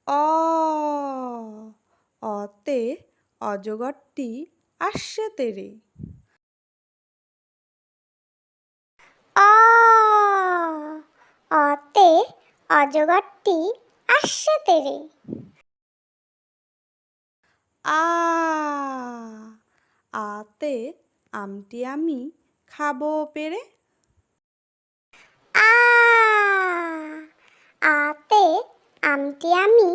অ অতে অজগরটি আসছে তেরে। অ অতে অজগরটি আসছে তেরে। আ আতে আমটি আমি খাবো পেরে। আ আতে আমটি আমি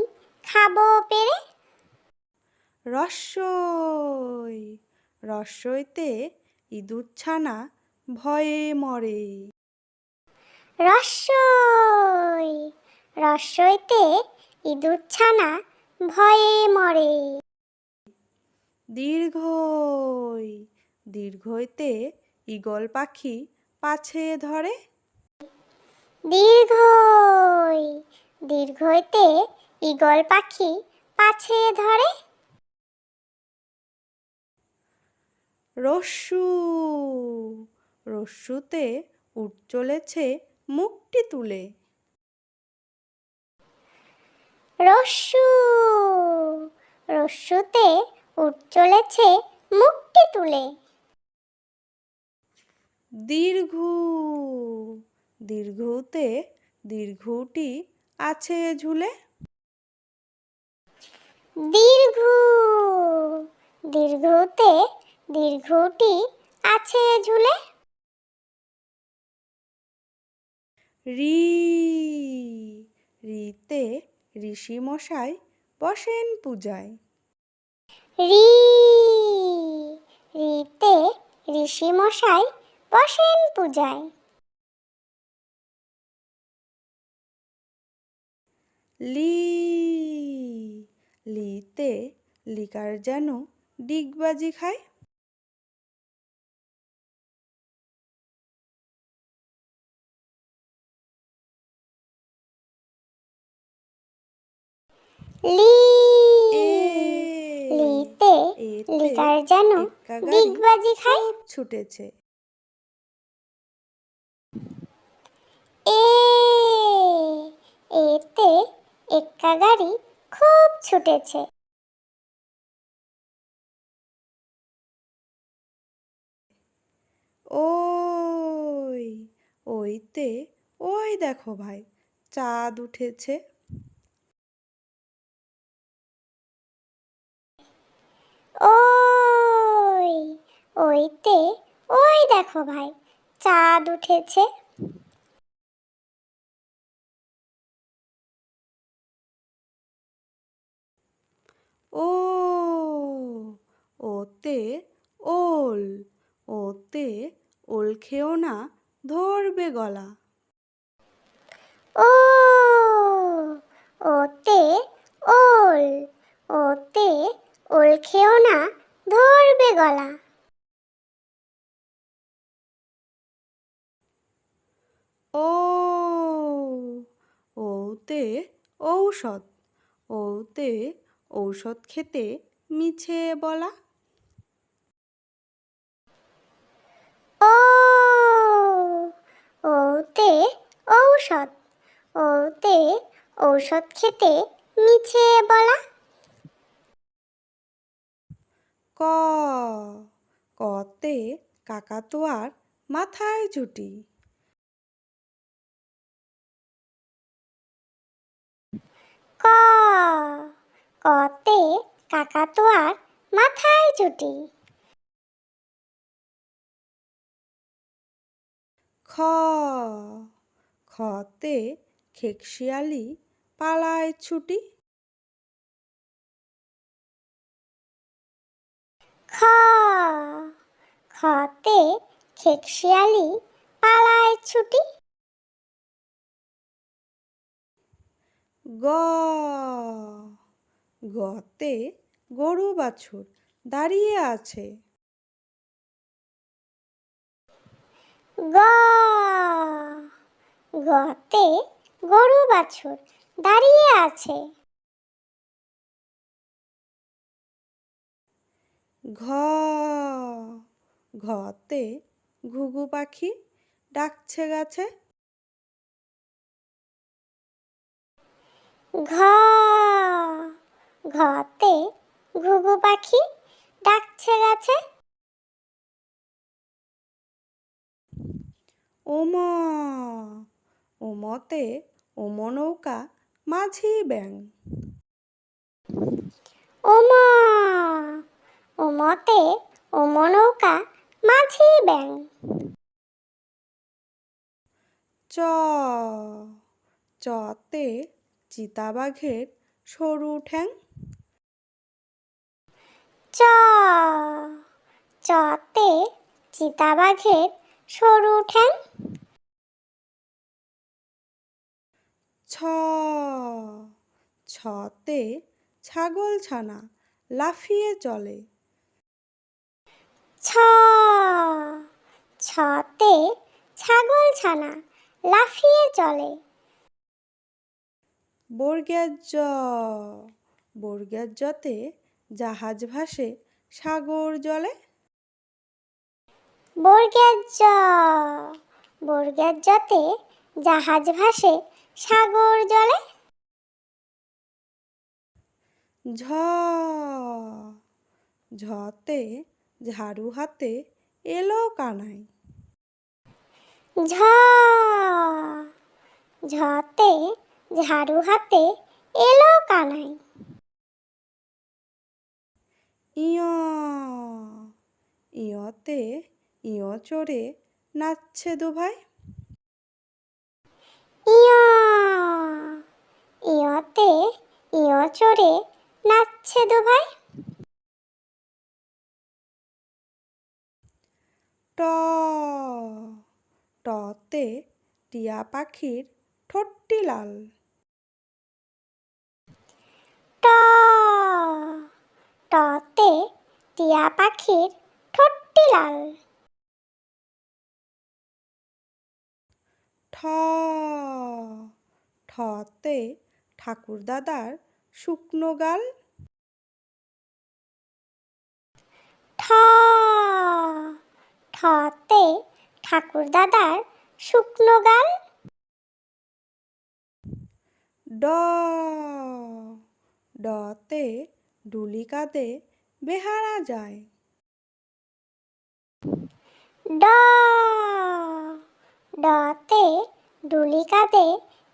খাবো পেরে। রস্বই রস্বইতে ইঁদুরছানা ভয়ে মরে। রস্বই রস্বইতে ইঁদুরছানা ভয়ে মরে। দীর্ঘই দীর্ঘইতে ঈগল পাখি পাছে ধরে। দীর্ঘই দীর্ঘইতে ঈগল পাখি পাছে ধরে। রস্যু রস্যুতে উট চলেছে মুখটি তুলে। রস্যু রস্যুতে উট চলেছে মুখটি তুলে। দীর্ঘু দীর্ঘুতে দীর্ঘুটি আছে ঝুলে। দীর্ঘু দীর্ঘুতে দীর্ঘুটি আছে ঝুলে। রি রিতে ঋষি মশাই বসেন পূজায়। রি রিতে ঋষি মশাই বসেন পূজায়। লি লিতে লিকার যেন ডিগবাজি খায়। লি এ লিতে এতে লিকার যেন এক্কা গাড়ি ডিগবাজি খায়। খুব ছুটেছে। এ এতে এক্কা গাড়ি খুব ছুটেছে। ওই ওইতে ওই দেখো ভাই চাঁদ উঠেছে। ওই ওইতে ওই দেখো ভাই চাঁদ উঠেছে। ও ওতে ওল ওতে ওল খেও না ধরবে গলা। ও ওতে ওল ওতে ওল খেও না ধরবে গলা। ও ওতে ঔষধ ওতে ঔষধ খেতে মিছে বলা। ও ওতে ঔষধ ওতে ঔষধ খেতে মিছে বলা। ক কতে কাকাতুয়ার মাথায় ঝুঁটি। ক কতে কাকাতুয়ার মাথায় ঝুঁটি। খ খতে খেকশিয়ালি পালায় ছুটি। খ খতে খেকশিয়ালি পালায় ছুটি। গ গতে গরু বাছুর দাঁড়িয়ে আছে। গ গতে গরু বাছুর দাঁড়িয়ে আছে। ঘ ঘতে ঘুঘু পাখি ডাকছে গাছে। ঘ ঘতে ঘুঘু পাখি ডাকছে গাছে। ওমা, ওমতে ওমো নৌকা মাঝি ব্যাং। ওমা, ওমতে ওমো নৌকা মাঝি ব্যাং। চ, চতে চিতাবাঘের সরু ঠ্যাং। চ, চতে চিতাবাঘের সরু ঠ্যাং। ছ, ছতে ছাগল ছানা লাফিয়ে চলে। ছ, ছতে ছাগল ছানা লাফিয়ে চলে। বর্গের জ, বর্গের জতে জাহাজ ভাসে সাগর জলে। বর্গের জ, বর্গের জতে জাহাজ ভাসে সাগর জলে। ঝ, ঝতে ঝাড়ু হাতে এলো কানাই। ঝ, ঝতে ঝাড়ু হাতে এলো কানাই। ইয়, ইয়তে ইয় চড়ে নাচছে দুভাই। ইয়, ইয়তে ইয় চড়ে নাচছে দুভাই। ট, টতে টিয়া পাখির ঠোঁটটি লাল। ট, টতে টিয়া পাখির ঠোঁটটি লাল। ঠ, ঠতে ঠাকুর দাদার শুকনো গাল। ঠ, ঠতে ঠাকুর দাদার শুকনো গাল। ড, ডতে ডুলি কাঁধে বেহারা যায়। ড, ডতে ডুলি কাঁধে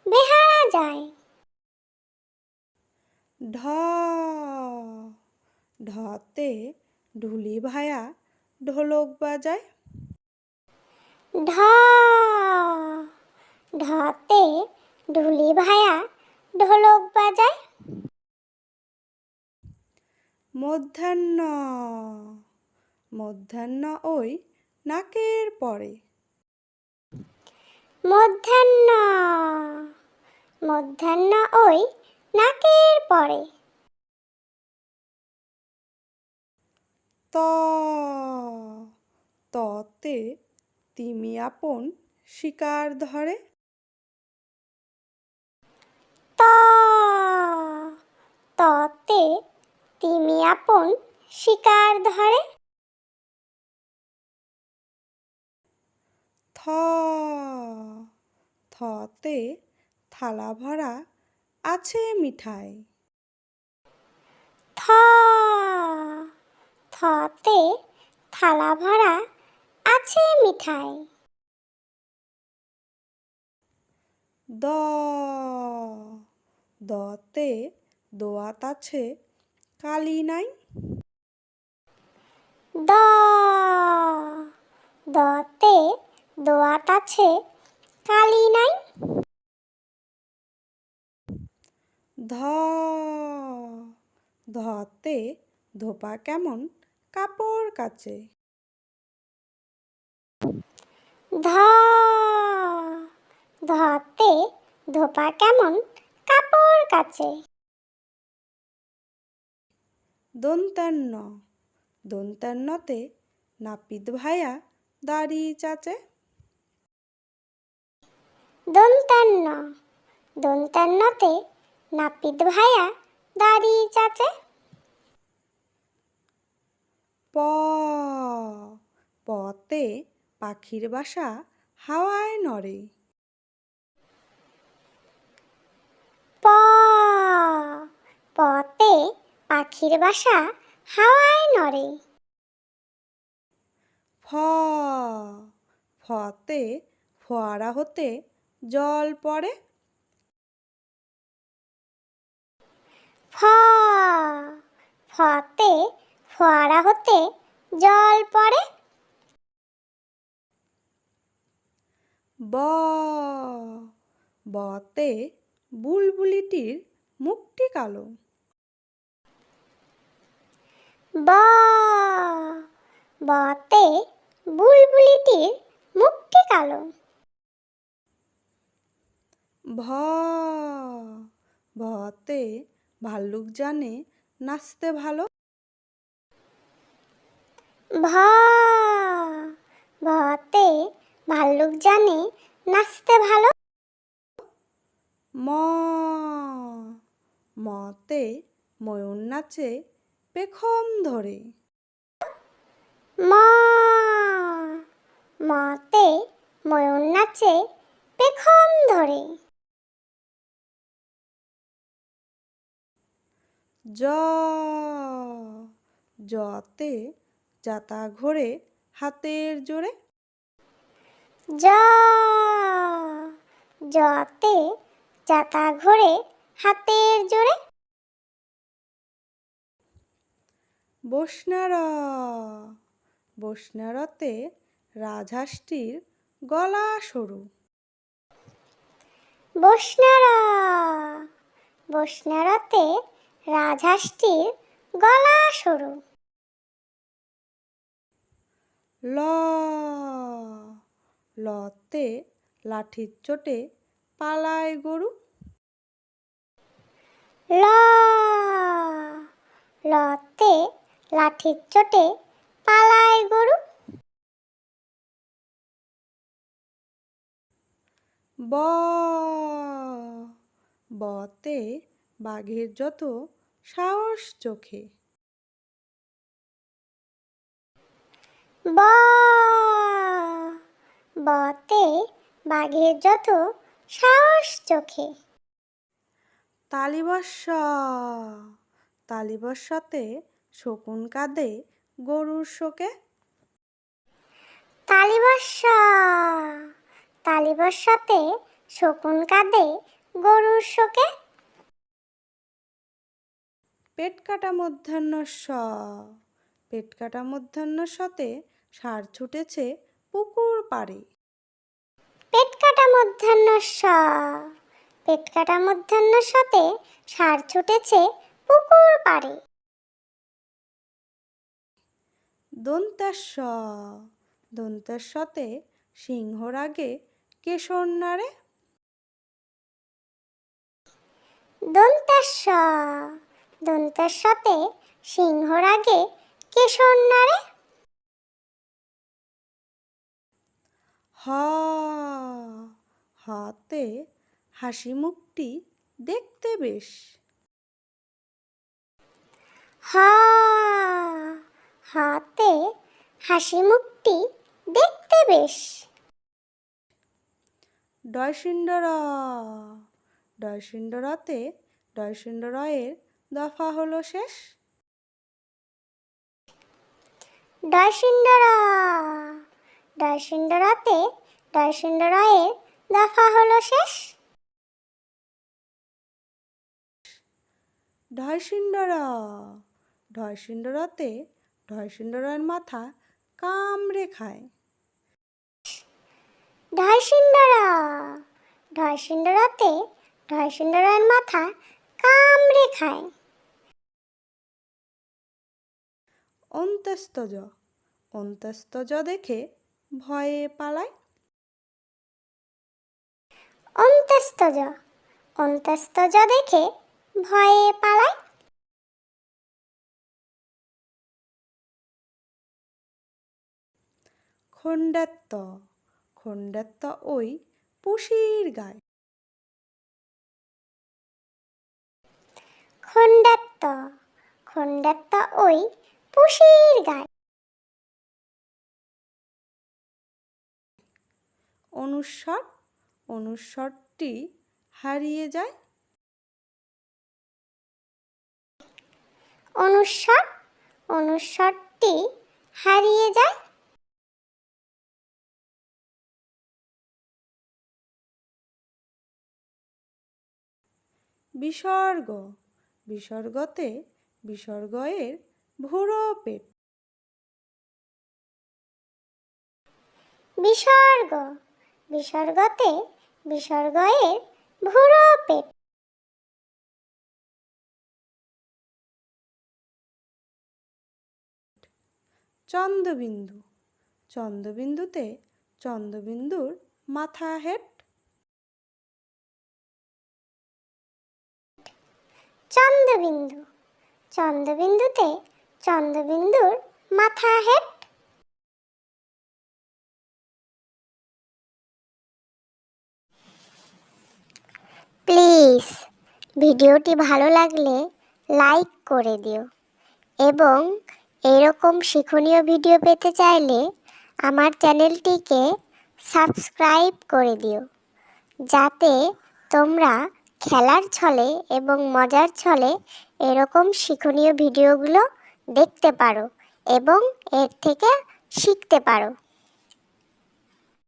বেহারা যায়। ঢ, ঢতে ঢুলি ভায়া ঢোলক বাজায়। ঢ, ঢতে ঢুলি ভায়া ঢোলক বাজায়। মধ্যাহ্ন, মধ্যাহ্ন ওই নাকের পরে। মধ্যাহ্ন, মধ্যাহ্ন ওই নাকের পরে। ত, ততে তিমি আপন শিকার ধরে। ত, ততে তিমি আপন শিকার ধরে। থ, থতে থালা ভরা আছে মিঠাই। থ, থতে থালা ভরা আছে মিঠাই। দ, দতে দোয়াত আছে কালি নাই। দ, দতে দোয়াত আছে কালি নাই। ধ, ধতে ধোপা কেমন কাপড় কাচে। ধ, ধতে ধোপা কেমন কাপড় কাচে। দন্তান্ন, দন্তান্নতে নাপিত ভায়া দাড়ি চাচে। দন্তান্ন, দন্তান্নতে নাপিত ভায়া দাড়ি চাচে। প, পতে পাখির বাসা হাওয়ায় নড়ে। প, পতে পাখির বাসা হাওয়ায় নড়ে। ফ ফতে ফোয়ারা হতে জল পড়ে। ফ ফতে ফোয়ারা হতে জল পড়ে। ব বতে বুলবুলিটির মুখটি কালো। ব বতে বুলবুলিটির মুখটি কালো। ভ ভতে ভাল্লুক জানে নাচতে ভালো। ভ ভতে ভাল্লুক জানে নাচতে ভালো। ম মতে ময়ূর নাচে পেখম ধরে। ম মতে ময়ূর নাচে পেখম ধরে। জ জতে যাতা ঘোরে হাতের জোরে। জ জতে যাতা ঘোরে হাতের জোরে। বসনার বসনারতে রাজহাঁসটির গলা সরু। বসনারা বসনারতে রাজহাঁসটির গলা সরু। ল লতে লাঠির চোটে পালায় গরু। ল লতে লাঠির চোটে পালায় গরু। ব বতে বাঘের যত সাহস চোখে। ব বতে বাঘের যত সাহস চোখে। তালিবস্য তালিবস্যতে শকুন কাঁদে গরুর শোকে। তালিবস্য তালিবস্যতে শকুন কাঁদে গরুর শোকে। পেট কাটা মধ্যাহ্নস্য পেট কাটা মধ্যাহ্নস্যতে ষাঁড় ছুটেছে পুকুর পাড়ে। পেট কাটা মধ্যাহ্নস্য পেট কাটা মধ্যাহ্নস্যতে ষাঁড় ছুটেছে পুকুর পাড়ে। দন্তেশ্ব দন্তেশ্বতে সিংহর আগে কেশর নাড়ে। দন্তেশ্ব দন্তেশ্বতে সিংহর আগে কেশর নাড়ে। হ হতে হাসি মুখটি দেখতে বেশ। হ হাতে হাসি মুখটি দেখতে বেশ। ডয়সিন্ডর ডয়সিন্ডরতে ডয়সিন্ডরয়ের দফা হলো শেষ। ডয়সিন্ডর ডয়সিন্ডরতে ডয়সিন্ডরয়ের দফা হলো শেষ। ঢয়সিন্ডর ঢয়সিন্ডরতে ঢয়সিন্ডরের মাথা কামড়ে খায়। ঢয়সিন্ডর ঢয়সিন্ডরতে ঢয়সিন্ডরের মাথা কামড়ে খায়। অন্ত্যস্তজ অন্ত্যস্তজ দেখে ভয়ে পালায়। অন্ত্যস্তজ অন্ত্যস্তজ দেখে ভয়ে পালায়। খণ্ডাত্ত খণ্ডাত্ত ওই পুষির গায়। খণ্ডাত্ত খণ্ডাত্ত ওই পুষির গায়। অনুস্বর অনুস্বরটি হারিয়ে যায়। অনুস্বর, অনুস্বরটি হারিয়ে যায়। বিসর্গ, বিসর্গতে বিসর্গয়ের ভুরো পেট। বিসর্গ, বিসর্গতে বিসর্গয়ের ভুরো পেট। চন্দ্রবিন্দু, চন্দ্রবিন্দুতে চন্দ্রবিন্দুর মাথা হেট। চন্দ্রবিন্দু, চন্দ্রবিন্দুতে চন্দ্রবিন্দুর মাথা হেট। প্লিজ ভিডিওটি ভালো লাগলে লাইক করে দিও এবং এরকম শিক্ষণীয় ভিডিও পেতে চাইলে আমার চ্যানেলটিকে সাবস্ক্রাইব করে দিও, যাতে তোমরা খেলার ছলে এবং মজার ছলে এরকম শিক্ষণীয় ভিডিওগুলো দেখতে পারো এবং এর থেকে শিখতে পারো।